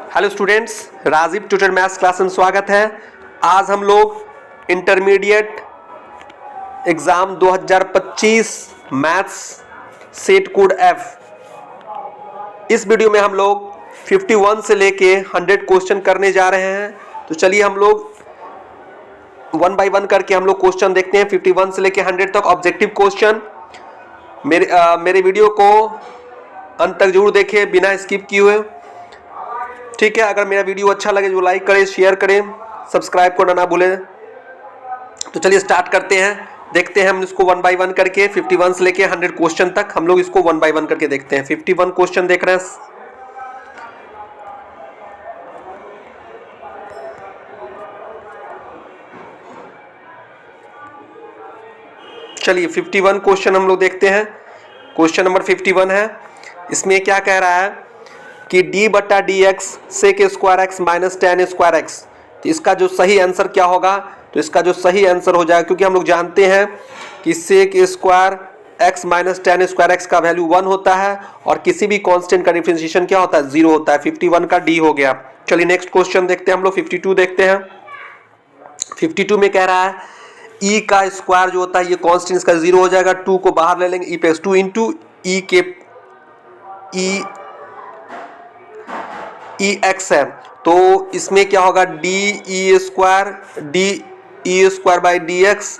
Hello students, Rajeev tutor maths class में स्वागत है। आज हम लोग intermediate exam 2025 maths set code F इस वीडियो में हम लोग 51 से लेके 100 क्वेश्चन करने जा रहे हैं। तो चलिए हम लोग वन बाय वन करके हम लोग क्वेश्चन देखते हैं 51 से लेके 100 तक ऑब्जेक्टिव क्वेश्चन। मेरे वीडियो को अंत तक जरूर देखें बिना स्किप किए हुए, ठीक है। अगर मेरा वीडियो अच्छा लगे जो लाइक करें, शेयर करें, सब्सक्राइब करना ना भूलें। तो चलिए स्टार्ट करते हैं, देखते हैं हम इसको वन बाय वन करके 51 से लेके 100 क्वेश्चन तक हम लोग इसको वन बाय वन करके देखते हैं। 51 क्वेश्चन देख रहे हैं। चलिए 51 क्वेश्चन हम लोग देखते हैं। क्वेश्चन नंबर 51 है। इसमें क्या कह रहा है कि d बटा d x sec square x minus ten square x. तो इसका जो सही आंसर क्या होगा? तो इसका जो सही आंसर हो जाएगा, क्योंकि हम लोग जानते हैं कि sec square x minus ten square x का वैल्यू 1 होता है और किसी भी कांस्टेंट का डिफरेंशिएशन क्या होता है? 0 होता है। 51 का डी हो गया। चलिए नेक्स्ट क्वेश्चन देखते हैं हम लोग। 52 देखते हैं। 52 में कह रहा है e का स्क्वायर जो होता है ये कांस्टेंट इसका 0 हो जाएगा। 2 को बाहर ले लेंगे, e प्लस 2 इंटू ई के ई एक्स है। तो इसमें क्या होगा? D E square by D x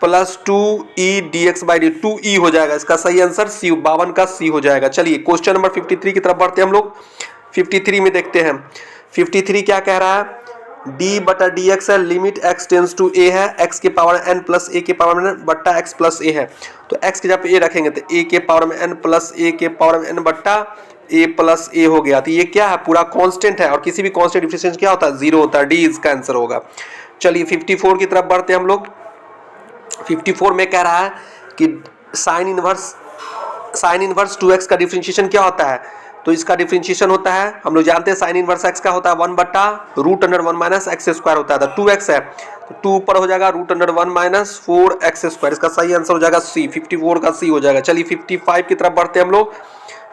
plus 2e D x by D, 2e हो जाएगा। इसका सही आंसर सी 52 का सी हो जाएगा। चलिए क्वेश्चन नंबर 53 की तरफ बढ़ते हैं हम लोग। 53 में देखते हैं 53 क्या कह रहा है। d बटा डी एक्स है, limit x tends to a है, x के पावर n प्लस a के पावर में n बट्टा x प्लस a है। तो x की जगह पे a रखेंगे तो a के पावर में n प्लस a के पावर में n बट्टा a प्लस a हो गया। तो ये क्या है? पूरा कांस्टेंट है और किसी भी कांस्टेंट डिफरेंशिएशन क्या होता है? 0 होता है। d इसका आंसर होगा। चलिए 54 की तरफ बढ़ते हैं हम लोग। 54 में कह रहा है कि साइन इनवर्स 2x का डिफरेंशिएशन क्या होता है? तो इसका डिफरेंशिएशन होता है, हम लोग जानते हैं साइन इनवर्स x का होता है 1 बट्टा root under 1 minus x square होता है। 2x है तो 2 ऊपर हो जाएगा root under 1 minus 4 x square. इसका सही आंसर हो जाएगा सी, 54 का सी हो जाएगा। चलिए 55 की तरफ बढ़ते हैं हम लोग।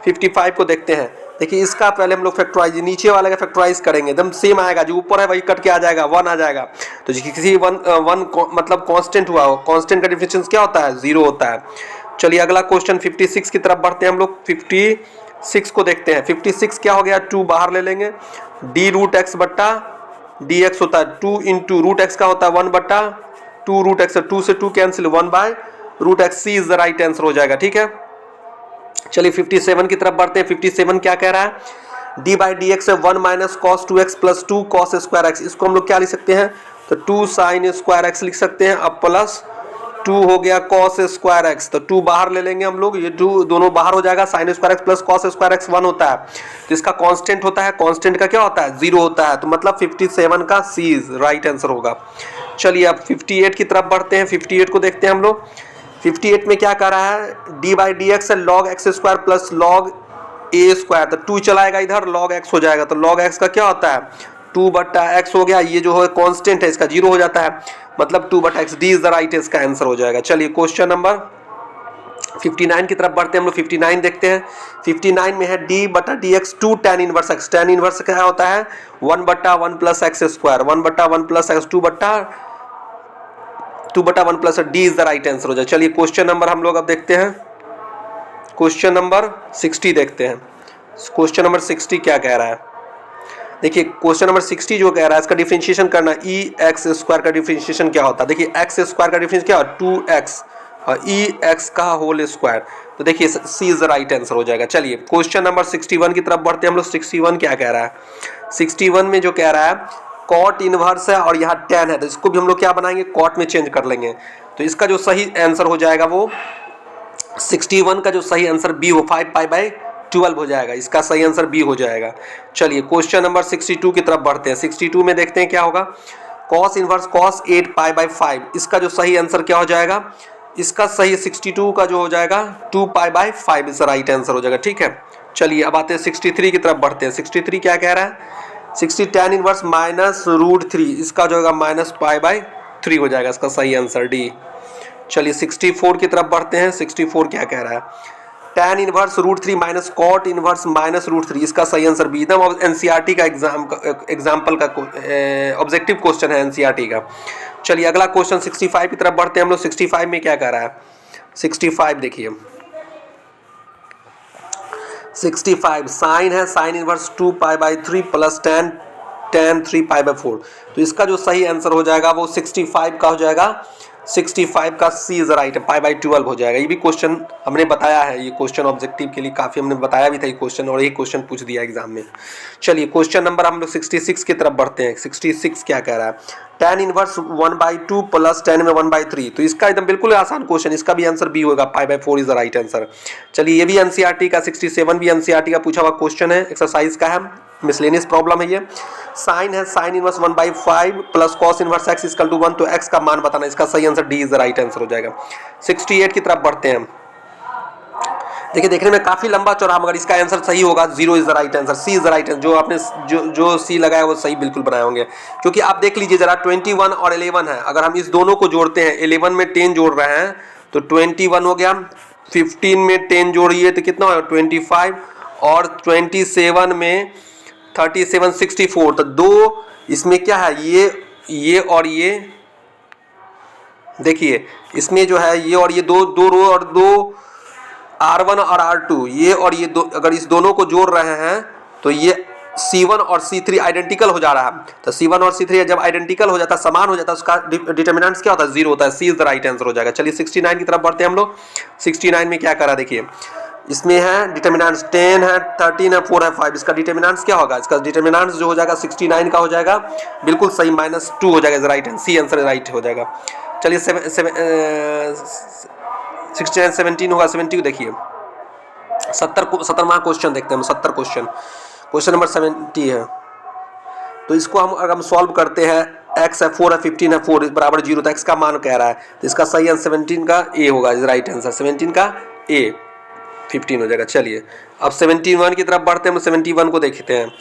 55 को देखते हैं। देखिए इसका पहले हम लोग फैक्टराइज, नीचे वाले का फैक्टराइज करेंगे, एकदम सेम आएगा। जो ऊपर है वही कट के आ जाएगा, 1 आ जाएगा। तो किसी वन मतलब कांस्टेंट हुआ, कांस्टेंट का डिफरेंशिएशन क्या होता है? 0 होता है। चलिए अगला क्वेश्चन 56 की तरफ बढ़ते हैं हम लोग। 56 को देखते हैं। 56 क्या हो गया? 2 बाहर ले लेंगे, डी रूट एक्स बट्टा डी एक्स होता है 2 इंटू रूट एक्स का होता है 1 बट्टा 2 रूट एक्स, 2 से 2 cancel, 1 by root x. C is the right answer हो जाएगा, ठीक है। चलिए 57 की तरफ बढ़ते हैं। 57 क्या कह रहा है? d बाई डी एक्स है 1 minus cos 2x plus 2 cos square x. इसको हम लोग क्या लिख सकते हैं? तो 2 साइन स्क्वायर एक्स लिख सकते हैं। अब प्लस 2 हो गया कॉस स्क्वायर एक्स, तो 2 बाहर ले लेंगे हम लोग, ये 2 दोनों बाहर हो जाएगा। Sine square x plus cos square x 1 होता है। तो इसका कांस्टेंट होता है, कांस्टेंट का क्या होता है? 0 होता है। तो मतलब 57 का सी इज राइट आंसर होगा। चलिए अब 58 की तरफ बढ़ते हैं। 58 को देखते हैं हम लोग। 58 में क्या कर रहा है? d बाई डी एक्स है log X square plus log A square. तो 2 चलाएगा इधर, लॉग एक्स हो जाएगा। तो लॉग एक्स का क्या होता है? 2 बट्टा एक्स हो गया। ये जो है कांस्टेंट है, इसका 0 हो जाता है, मतलब 2 बटा x. D is the right, इसका आंसर हो जाएगा। चलिए क्वेश्चन नंबर 59 की तरफ बढ़ते हैं हम लोग। 59 देखते हैं। 59 में है d बटा d x 2 tan inverse x. Tan inverse क्या होता है? 1 बट्टा 1 प्लस एक्स स्क्वायर, 1 बट्टा 1 प्लस एक्स, 2 बटा 1 plus D is the right answer हो जाए। चलिए क्वेश्चन नंबर हम लोग अब देखते हैं। क्वेश्चन नंबर 60 देखते हैं। क्वेश्चन नंबर 60 क्या कह रहा है? देखिए क्वेश्चन नंबर 60 जो कह रहा है इसका डिफरेंशिएशन करना। ई एक्स स्क्वायर का डिफरेंशिएशन क्या होता है? देखिए एक्स स्क्वायर का डिफरेंशिएशन क्या है? 2x और ई एक्स का होल स्क्वायर। तो देखिए सी इज द राइट आंसर हो जाएगा। चलिए क्वेश्चन नंबर 61 की तरफ बढ़ते हैं हम लोग। 61 क्या कह रहा है? 61 में जो कह रहा है कॉट इनवर्स है और यहाँ टेन है, तो इसको भी हम लोग क्या बनाएंगे? कॉट में चेंज कर लेंगे। तो इसका जो सही आंसर हो जाएगा वो 61 का जो सही आंसर बी हो 5 पाई बाई 12 हो जाएगा। इसका सही आंसर बी हो जाएगा। चलिए क्वेश्चन नंबर 62 की तरफ बढ़ते हैं। 62 में देखते हैं क्या होगा। Cos inverse cos 8 pi by 5, इसका जो सही आंसर क्या हो जाएगा? इसका सही 62 का जो हो जाएगा 2 पाई बाई 5 इसका राइट आंसर हो जाएगा, ठीक है। चलिए अब आते हैं 63 की तरफ बढ़ते हैं। 63 क्या कह रहा है? 60 टेन इनवर्स माइनस रूट 3, इसका जो होगा माइनस पाई बाई 3 हो जाएगा। इसका सही आंसर डी। चलिए 64 की तरफ बढ़ते हैं। 64 क्या कह रहा है? tan inverse √3 minus cot inverse minus √3, इसका सही आंसर बी। एकदम एनसीईआरटी का एग्जाम्पल का ऑब्जेक्टिव क्वेश्चन है एनसीईआरटी का। चलिए अगला क्वेश्चन 65 की तरफ बढ़ते हैं हम लोग। 65 में क्या कह रहा है? 65 देखिए, 65 साइन है, साइन इनवर्स 2π/3 प्लस tan 3π/4। तो इसका जो सही आंसर हो जाएगा वो 65 का हो जाएगा, 65 का सी इज राइट, π/12 हो जाएगा। ये भी क्वेश्चन हमने बताया है, ये क्वेश्चन ऑब्जेक्टिव के लिए काफ़ी हमने बताया भी था ये क्वेश्चन, और ये क्वेश्चन पूछ दिया एग्जाम में। चलिए क्वेश्चन नंबर हम लोग 66 की तरफ बढ़ते हैं। 66 क्या कह रहा है? tan इनवर्स 1/2 प्लस tan में 1/3। तो इसका एकदम बिल्कुल आसान क्वेश्चन, इसका भी आंसर बी होगा, π/4 इज द राइट आंसर। चलिए ये भी एनसीईआरटी का 67 भी एनसीईआरटी का पूछा हुआ क्वेश्चन है, एक्सरसाइज का है, मिसलेनियस प्रॉब्लम है ये। साइन है, sine inverse 1/5 plus cos inverse x equal to 1। तो x का मान बताना, इसका सही answer D is the right answer हो जाएगा। 68 की तरफ बढ़ते हैं। देखिए देखने में काफी लंबा चौड़ा, मगर इसका आंसर सही होगा, 0 is the right answer, C is the right answer. जो आपने जो सी लगाया वो सही बिल्कुल बनाए होंगे, क्योंकि आप देख लीजिए जरा 21 और 11 है, अगर हम इस दोनों को जोड़ते हैं, 11 में 10 जोड़ रहे हैं तो 21 हो गया, 15 में 10 जोड़िए तो कितना होगा 25, और 27 में 37 64। तो दो इसमें क्या है, ये और ये, देखिए इसमें जो है ये और ये दो रो और दो R1 और R2, ये और ये दो, अगर इस दोनों को जोड़ रहे हैं तो ये C1 और C3 आइडेंटिकल हो जा रहा है। तो C1 और C3 जब आइडेंटिकल हो जाता है, समान हो जाता है, उसका डिटर्मिनेंट्स क्या होता है? 0 होता है। सी इज द राइट आंसर हो जाएगा। चलिए 69 की तरफ बढ़ते हैं हम लोग। 69 में क्या करा, देखिए इसमें है डिटर्मिनेंट्स 10 है, 13 है, 4 है, 5। इसका डिटर्मिनेंट्स क्या होगा? इसका डिटर्मिनेंट्स जो हो जाएगा 69 का हो जाएगा, बिल्कुल सही, -2 हो जाएगा, राइट है, सी आंसर राइट हो जाएगा। चलिए 69 17 होगा, 70 को देखिए, 70वां क्वेश्चन देखते हैं हम। 70 क्वेश्चन नंबर 70 है। तो इसको अगर हम सॉल्व करते हैं, x है 4 है 15 है 4 बराबर 0, तो x का मान कह रहा है, तो इसका सही आंसर 17 का ए होगा, इज राइट आंसर, 17 का ए, 15 हो जाएगा। चलिए अब 71 की तरफ बढ़ते हैं। हम 71 को देखते हैं।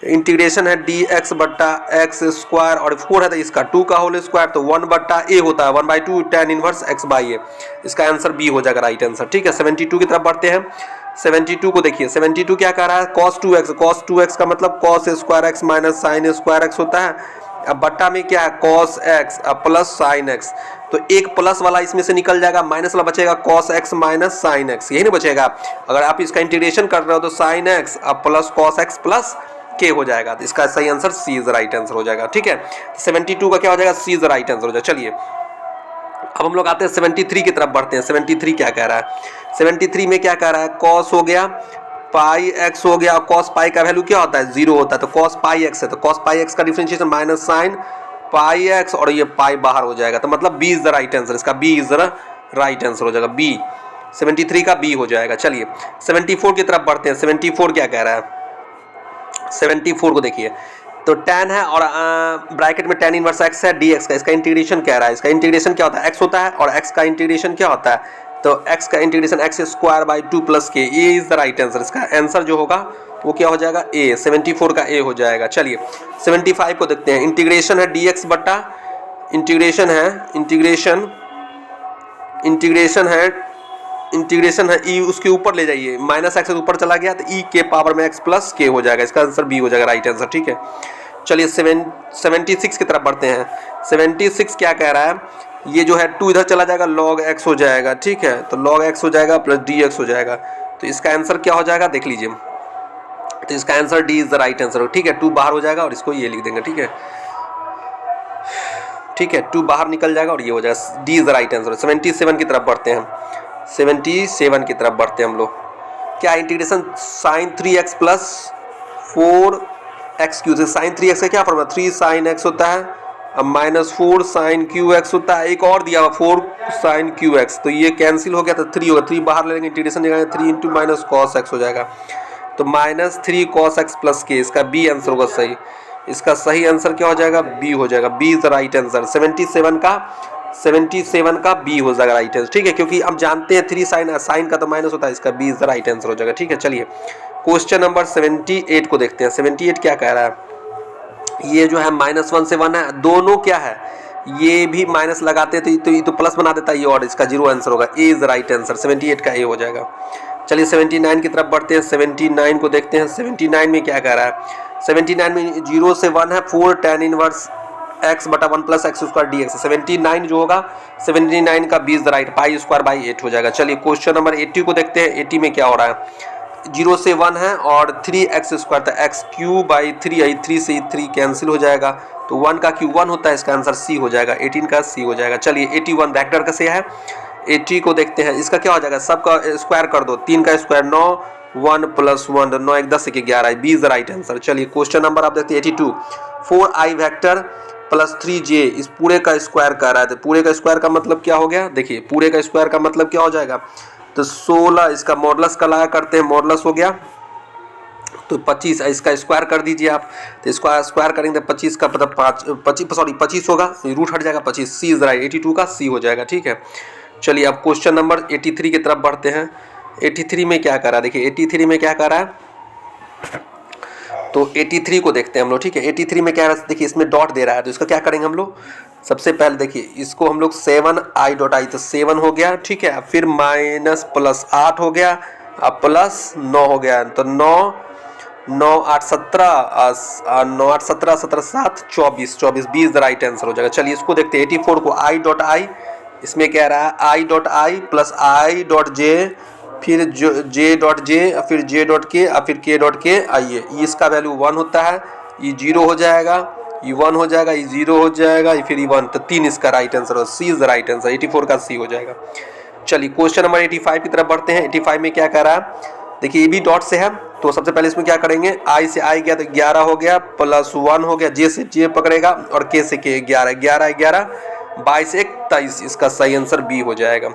इंटीग्रेशन है dx बट्टा x स्क्वायर, और 4 है तो इसका 2 का होल स्क्वायर, तो 1 बट्टा a होता है, 1/2 tan इनवर्स x/a। इसका आंसर बी हो जाएगा, राइट आंसर। ठीक है 72 की तरफ बढ़ते हैं। 72 को देखिए, 72 क्या कह रहा है? cos 2x का मतलब cos square x minus sine square x होता है। अब बट्टा में क्या है? cos x अब प्लस sin x, तो एक प्लस वाला इसमें से निकल जाएगा, माइनस वाला बचेगा cos x minus sin x, यही नहीं बचेगा। अगर आप इसका इंटीग्रेशन कर रहे हो तो sin x अब plus cos x plus k हो जाएगा, तो इसका सही answer C is right answer हो जाएगा। ठीक है 72 का क्या हो जाएगा? सी इज राइट आंसर हो जाएगा। चलिए अब हम लोग आते हैं 73 की तरफ बढ़ते हैं। 73 क्या कह रहा है? 73 में क्या कह रहा है? cos हो गया, पाई x हो गया, cos पाई का वैल्यू क्या होता है? 0 होता है, तो cos पाई x है, तो cos पाई x का differentiation minus sine pi x, और ये पाई बाहर हो जाएगा, तो मतलब b is the right answer, इसका b is the right answer हो जाएगा, b 73 का b हो जाएगा। चलिए 74 की तरफ बढ़ते हैं। 74 क्या कह रहा है? 74 को देखिए, तो tan है और ब्रैकेट में tan इनवर्स x है dx का, इसका इंटीग्रेशन कह रहा है। इसका इंटीग्रेशन क्या होता है? x होता है, और x का इंटीग्रेशन क्या होता है? तो x का integration x square by 2 plus k, ये इज द राइट आंसर। इसका आंसर जो होगा वो क्या हो जाएगा? a, 74 का a हो जाएगा। चलिए 75 को देखते हैं। इंटीग्रेशन है dx बट्टा, इंटीग्रेशन है e, उसके ऊपर ले जाइए, माइनस एक्स ऊपर चला गया तो e के पावर में x प्लस k हो जाएगा, इसका आंसर b हो जाएगा, राइट आंसर। ठीक है चलिए 76 की तरफ बढ़ते हैं। 76 क्या कह रहा है? ये जो है 2 इधर चला जाएगा, log x हो जाएगा। ठीक है, तो log x हो जाएगा प्लस dx हो जाएगा, तो इसका आंसर क्या हो जाएगा? देख लीजिए, तो इसका answer D is the right answer. ठीक है 2 बाहर हो जाएगा और इसको ये लिख देंगे। ठीक है 2 बाहर निकल जाएगा और ये हो जाएगा, D is the right answer. 77 की तरफ बढ़ते हैं। 77 की तरफ बढ़ते हैं हम लोग। क्या integration sine 3x plus 4x क्यू से, साइन 3x का क्या फॉर्मूला? 3 साइन x होता है, अब माइनस 4 साइन क्यू एक्स होता है, एक और दिया हुआ 4 साइन क्यू एक्स, तो ये कैंसिल हो गया, तो 3 होगा, 3 बाहर ले लेंगे, इंटीग्रेशन जगह 3 इंटू माइनस कॉस एक्स हो जाएगा, तो माइनस 3 कॉस एक्स प्लस के, इसका बी आंसर होगा सही। इसका सही आंसर क्या हो जाएगा? बी हो जाएगा, B is the right answer. 77 का बी हो जाएगा राइट आंसर। ठीक है, क्योंकि हम जानते हैं 3 साइन का तो माइनस होता है, इसका B is the right answer हो जाएगा। ठीक है चलिए क्वेश्चन नंबर 78 को देखते हैं। 78 क्या कह रहा है? ये जो है -1 से 1 है, दोनों क्या है? ये भी माइनस लगाते तो ये तो प्लस बना देता है ये, और इसका 0 आंसर होगा, ए इज द राइट आंसर। 78 का ए हो जाएगा। चलिए 79 की तरफ बढ़ते हैं, 79 को देखते हैं। 79 में क्या कह रहा है? 79 में 0 से 1 है, 4 tan इनवर्स x बटा 1 plus x square D x. 79 जो होगा 79 का 20 राइट पाई स्क्वायर बाई 8 हो जाएगा। चलिए क्वेश्चन नंबर 80 को देखते हैं। 80 में क्या हो रहा है? 0 से 1 है और 3x स्क्वायर, तो एक्स क्यू बाई 3 आई, 3 से 3 कैंसिल हो जाएगा, तो 1 का क्यू 1 होता है, इसका आंसर सी हो जाएगा। 18 का सी हो जाएगा। चलिए 81 वेक्टर का से है। 80 को देखते हैं, इसका क्या हो जाएगा? सबका स्क्वायर कर दो, 3 का स्क्वायर 9, 1 प्लस 1 9 1 10 1 11 20 राइट आंसर। चलिए क्वेश्चन नंबर आप देखते हैं 82। 4i वेक्टर प्लस 3j इस पूरे का स्क्वायर कर रहा है, तो पूरे का स्क्वायर का मतलब क्या हो गया? देखिए पूरे का स्क्वायर का मतलब क्या हो जाएगा? तो 16 इसका मॉडुलस का लगा करते हैं, मॉडुलस हो गया तो 25, इसका स्क्वायर कर दीजिए आप, तो इसका स्क्वायर करेंगे तो 25 का मतलब 25 होगा, रूट हट जाएगा 25। सी इज राइट, 82 का सी हो जाएगा। ठीक है, चलिए अब क्वेश्चन नंबर 83 की तरफ बढ़ते हैं। 83 में क्या करा? देखिए 83 में क्या करा है, तो 83 को देखते हैं हम लोग। ठीक है, 83 में क्या है? देखिए इसमें डॉट दे रहा है, तो इसका क्या करेंगे हम लोग? सबसे पहले देखिए इसको हम लोग 7i डॉट आई, तो 7 हो गया। ठीक है, फिर माइनस प्लस 8 हो गया, अब प्लस 9 हो गया, तो 9 9 8 17 9 8 17 17 7 24 24 20 राइट आंसर हो जाएगा। चलिए इसको देखते हैं। 84 को i डॉट आई, इसमें कह रहा है i dot I plus i dot J, फिर जे डॉट जे, फिर जे डॉट के, फिर के डॉट के। आइए इसका वैल्यू 1 होता है, ये 0 हो जाएगा, ये 1 हो जाएगा, ये 0 हो जाएगा, फिर ये 1, तो 3 इसका राइट आंसर हो। सी इज राइट आंसर, 84 का सी हो जाएगा। चलिए क्वेश्चन नंबर 85 की तरफ बढ़ते हैं। 85 में क्या कह रहा है? देखिए ये भी डॉट से है, तो सबसे पहले इसमें क्या करेंगे? आई से आई गया तो 11 हो गया, प्लस 1 हो गया, जे से जे पकड़ेगा और के से के 11 11 11 22 1 23, इसका सही आंसर बी हो जाएगा।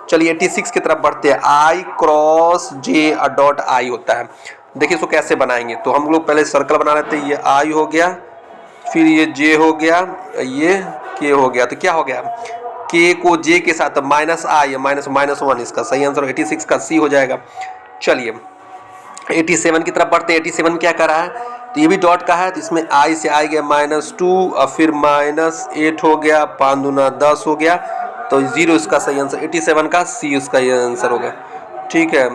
चलिए 86 की तरफ बढ़ते हैं। आई क्रॉस जे डॉट आई होता है, देखिए इसको कैसे बनाएंगे? तो हम लोग पहले सर्कल बना लेते हैं। ये आई हो गया, फिर ये जे हो गया, ये के हो गया, तो क्या हो गया? के को जे के साथ माइनस आई माइनस माइनस 1, इसका सही आंसर 86 का सी हो जाएगा। चलिए 87 की तरफ बढ़ते हैं। 87 में क्या कर रहा है? तो ये भी डॉट का है, तो इसमें आई से आई गया -2 और फिर -8 हो गया, 5 दूना 10 हो गया, तो 0 इसका सही आंसर, 87 का सी उसका ये आंसर होगा। ठीक है,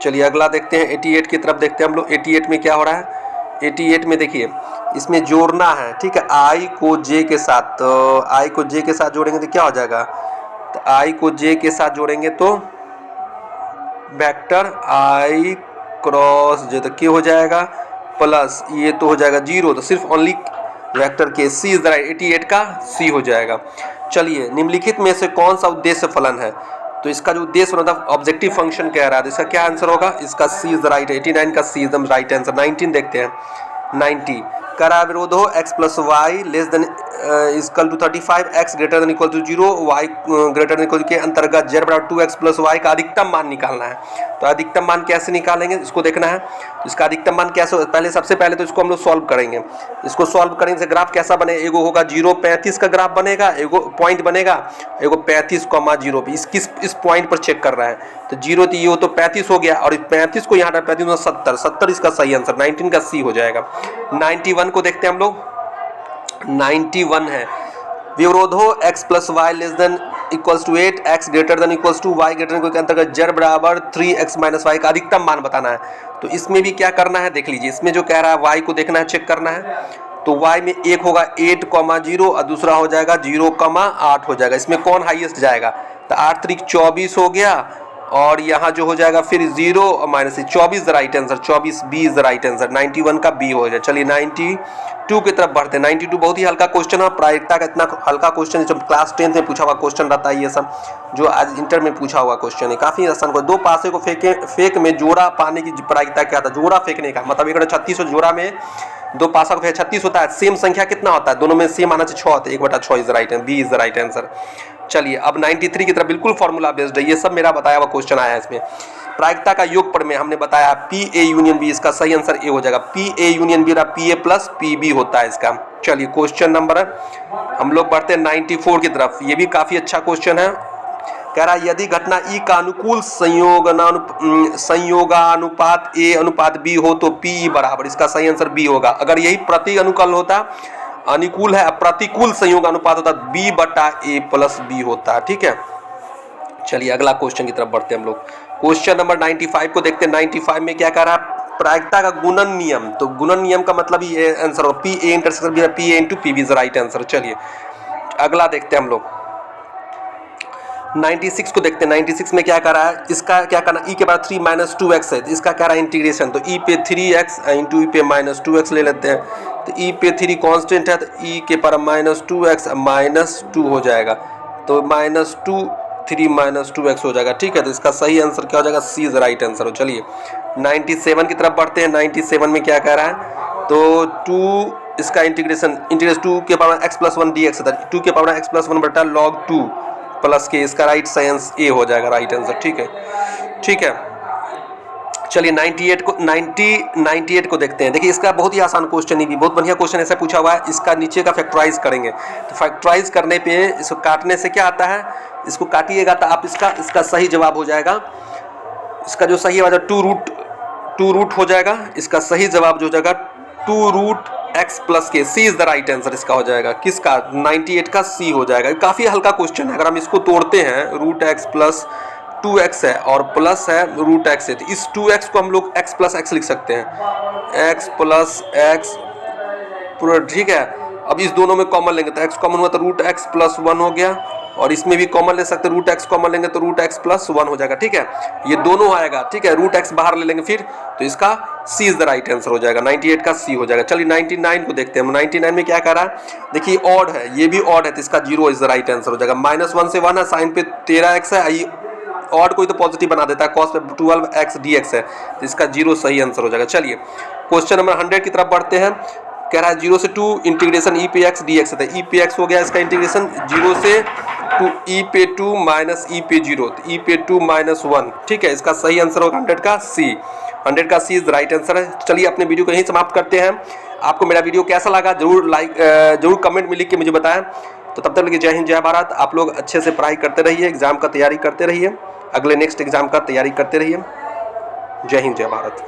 चलिए अगला देखते हैं। 88 की तरफ देखते हैं हम लोग। 88 में क्या हो रहा है? 88 में देखिए इसमें जोड़ना है। ठीक है, आई को जे के साथ, तो आई को जे के साथ जोड़ेंगे तो क्या हो जाएगा? तो आई को जे के साथ जोड़ेंगे तो वेक्टर आई क्रॉस जे, तो क्या हो जाएगा? प्लस ये तो हो जाएगा 0, तो सिर्फ ओनली वेक्टर के। सी इज राइट, 88 का सी हो जाएगा। चलिए निम्नलिखित में से कौन सा उद्देश्य फलन है? तो इसका जो उद्देश्य मतलब ऑब्जेक्टिव फंक्शन कह रहा है, तो इसका क्या आंसर होगा? इसका सी इज राइट, 89 का सी एकदम राइट आंसर। 19 देखते हैं। 90 करा विरोध हो x plus y less than equal to 35, x greater than equal to 0, y greater than equal के अंतर्गत z बराबर 2x प्लस वाई का अधिकतम मान निकालना है। तो अधिकतम मान कैसे निकालेंगे इसको देखना है। इसका अधिकतम मान कैसे? पहले सबसे पहले तो इसको हम लोग सॉल्व करेंगे। इसको सॉल्व करेंगे से ग्राफ कैसा बने? एगो होगा 0 35 का ग्राफ बनेगा, एगो पॉइंट बनेगा, एगो 35,0 पे। इस पॉइंट पर चेक कर रहा है, तो 0 तो ये तो 35 हो गया, और 35 को यहाँ 35 70 इसका सही आंसर, 19 का सी हो जाएगा। 91 को देखते हैं हम लोग। 91 है विरोध हो x plus y less than equals to 8, x greater than equals to y greater than के अंतर्गत z बराबर 3x माइनस वाई का अधिकतम मान बताना है। तो इसमें भी क्या करना है देख लीजिए। इसमें जो कह रहा है y को देखना है, चेक करना है। तो y में एक होगा 8,0 और दूसरा हो जाएगा 0,8 हो जाएगा। इसमें कौन हाईएस्ट जाएगा? तो 8 3 24 हो गया, और यहाँ जो हो जाएगा फिर 0 और minus 24 right answer, 24 20 right answer, 91 का बी हो जाए। चलिए 92 की तरफ बढ़ते हैं। 92 बहुत ही हल्का क्वेश्चन है, प्रायिकता का इतना हल्का क्वेश्चन जो क्लास 10 में पूछा हुआ क्वेश्चन रहता है, ये सब जो आज इंटर में पूछा हुआ क्वेश्चन है, काफी आसान को। 2 पासे को फेंक में जोड़ा पाने की प्रायिकता क्या था? जोड़ा फेंकने का मतलब एक 36 जोड़ा में 2 पासा को फेंक 36 होता है। सेम संख्या कितना होता है? दोनों में सेम आना चाहिए 6 होता है, 1/6 इज राइट है, बी इज राइट आंसर। चलिए अब 93 की तरफ बिल्कुल फॉर्मूला बेस्ड है, ये सब मेरा बताया हुआ क्वेश्चन आया है। इसमें प्रायिकता का योग पर में हमने बताया पी ए यूनियन बी, इसका सही आंसर ए हो जाएगा। P A union B P A plus P B होता है इसका। चलिए क्वेश्चन नंबर हम लोग बढ़ते हैं 94 की तरफ। ये भी काफी अच्छा क्वेश्चन है। कह रहा है यदि घटना ई का अनुकूल संयोगानुपात ए अनुपात बी हो तो पी बराबर, इसका सही आंसर बी होगा। अगर यही प्रति अनुकूल होता, अनुकूल है, प्रतिकूल संयोग अनुपात होता, b/a प्लस बी होता है। ठीक है, चलिए अगला क्वेश्चन की तरफ बढ़ते हैं हम लोग। क्वेश्चन नंबर 95 को देखते हैं। 95 में क्या कह रहा है, प्रायिकता का गुणन नियम। तो गुणन नियम का मतलब ये आंसर होगा P A intersection B P A into P B is right answer. चलिए अगला देखते हैं हम लोग 96 को देखते हैं। 96 में क्या कर रहा है, इसका क्या करना, ई के पावर 3 माइनस 2x है, तो इसका क्या रहा है इंटीग्रेशन। तो ई पे 3x इंटू ई पे माइनस 2x ले लेते हैं। तो ई पे 3 कांस्टेंट है, तो ई के पावर माइनस 2x माइनस 2 हो जाएगा। तो माइनस 2 3 माइनस 2x हो जाएगा। ठीक है, तो इसका सही आंसर क्या हो जाएगा, सी इज राइट आंसर हो। चलिए 97 की तरफ बढ़ते हैं। 97 में क्या कह रहा है, तो 2 इसका इंटीग्रेशन 2 के पावर x प्लस 1 dx है, 2 के पावर x प्लस 1 बटा log 2 प्लस के, इसका राइट साइंस ए हो जाएगा राइट आंसर। ठीक है, ठीक है। चलिए 98 को देखते हैं। देखिए इसका बहुत ही आसान क्वेश्चन, ही भी बहुत बढ़िया क्वेश्चन ऐसा पूछा हुआ है। इसका नीचे का फैक्टराइज करेंगे, तो फैक्टराइज करने पे इसको काटने से क्या आता है, इसको काटिएगा तो आप इसका सही जवाब हो जाएगा। इसका जो सही आवाज है 2 रूट हो जाएगा। इसका सही जवाब जो हो जाएगा 2 रूट x प्लस के, सी इज द राइट आंसर इसका हो जाएगा। किसका, 98 का सी हो जाएगा। काफ़ी हल्का क्वेश्चन है। अगर हम इसको तोड़ते हैं, रूट x प्लस 2x है और प्लस है रूट x है, तो इस 2x को हम लोग x प्लस x लिख सकते हैं, x प्लस x पूरा। ठीक है, अब इस दोनों में कॉमन लेंगे तो x कॉमन हुआ तो रूट x प्लस 1 हो गया, और इसमें भी कॉमन ले सकते हैं, रूट x कॉमन लेंगे तो रूट x प्लस 1 हो जाएगा। ठीक है, ये दोनों आएगा। ठीक है, रूट x बाहर ले लेंगे फिर, तो इसका c is the right answer हो जाएगा। 98 का c हो जाएगा। चलिए 99 को देखते हैं। 99 में क्या कर रहा है, देखिए ऑड है, ये भी ऑड है, तो इसका 0 इज द राइट आंसर हो जाएगा। -1 से 1 है, साइन पे 13x है, ऑड कोई तो पॉजिटिव बना देता है, कॉस पे 12x dx है, तो इसका 0 सही आंसर हो जाएगा। चलिए क्वेश्चन नंबर 100 की तरफ बढ़ते हैं। कह रहा है 0 से 2 इंटीग्रेशन ई पे x dx है, ई पे x हो गया इसका इंटीग्रेशन 0 से 2 ई पे 2 माइनस ई पे 0, तो ई पे 2 माइनस 1। ठीक है, इसका सही आंसर होगा 100 का सी। 100 का सी इज राइट आंसर है। चलिए अपने वीडियो को यहीं समाप्त करते हैं। आपको मेरा वीडियो कैसा लगा जरूर कमेंट में लिख के मुझे बताएं। तो तब तक लगे जय हिंद जय भारत। आप लोग अच्छे से पढ़ाई करते रहिए, एग्जाम का तैयारी करते रहिए, अगले नेक्स्ट एग्जाम का तैयारी करते रहिए। जय हिंद जय भारत।